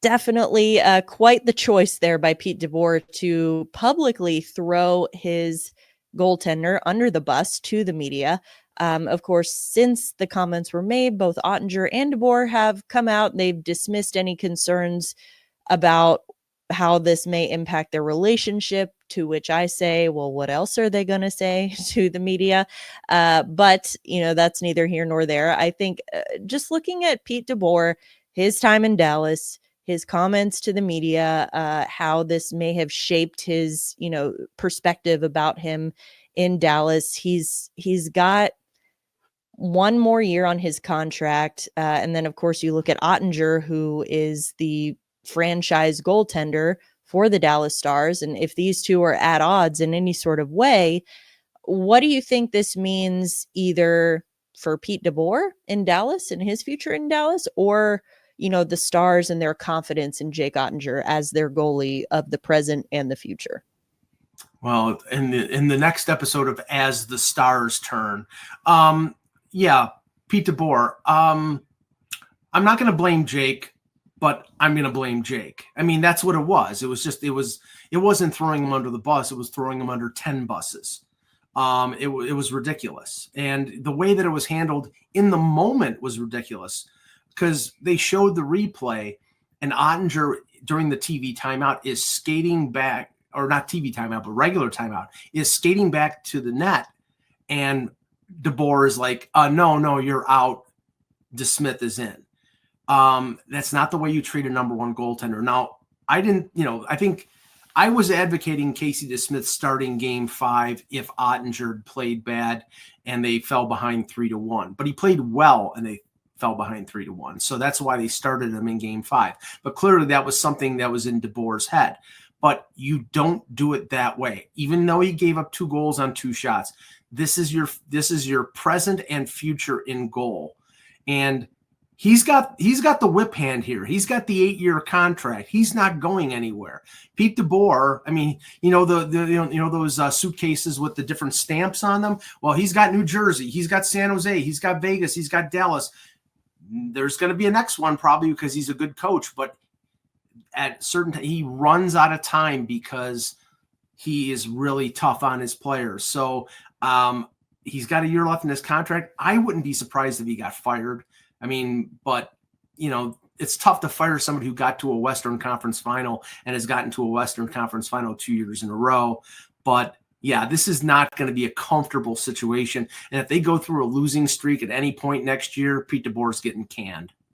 Definitely quite the choice there by Pete DeBoer to publicly throw his goaltender under the bus to the media. Of course, since the comments were made, both Oettinger and DeBoer have come out. They've dismissed any concerns about how this may impact their relationship, to which I say, well, what else are they going to say to the media? But, that's neither here nor there. I think just looking at Pete DeBoer, his time in Dallas, his comments to the media, how this may have shaped his, perspective about him in Dallas. He's got one more year on his contract. And then, of course, you look at Oettinger, who is the franchise goaltender for the Dallas Stars. And if these two are at odds in any sort of way, what do you think this means either for Pete DeBoer in Dallas and his future in Dallas, or the Stars and their confidence in Jake Oettinger as their goalie of the present and the future? Well, in the next episode of As the Stars Turn, Pete DeBoer, I'm not going to blame Jake, but I'm going to blame Jake. I mean, that's what it was. It wasn't throwing him under the bus. It was throwing him under 10 buses. It was ridiculous. And the way that it was handled in the moment was ridiculous, because they showed the replay and Oettinger during the TV timeout is skating back, or not TV timeout, but regular timeout, is skating back to the net. And DeBoer is like, no, you're out. DeSmith is in. That's not the way you treat a number one goaltender. Now, I think I was advocating Casey DeSmith starting game 5 if Oettinger played bad and they fell behind 3-1. But he played well and they fell behind 3-1. So that's why they started him in game 5. But clearly that was something that was in DeBoer's head. But you don't do it that way. Even though he gave up 2 goals on 2 shots, this is your present and future in goal. And he's got the whip hand here. He's got the 8-year contract. He's not going anywhere. Pete DeBoer, I mean, those suitcases with the different stamps on them. Well, he's got New Jersey, he's got San Jose, he's got Vegas, he's got Dallas. There's going to be a next one probably because he's a good coach, but at certain he runs out of time because he is really tough on his players. So he's got a year left in his contract. I wouldn't be surprised if he got fired. I mean, but it's tough to fire somebody who got to a Western Conference final and has gotten to a Western Conference final 2 years in a row. But yeah, this is not going to be a comfortable situation. And if they go through a losing streak at any point next year, Pete DeBoer's getting canned.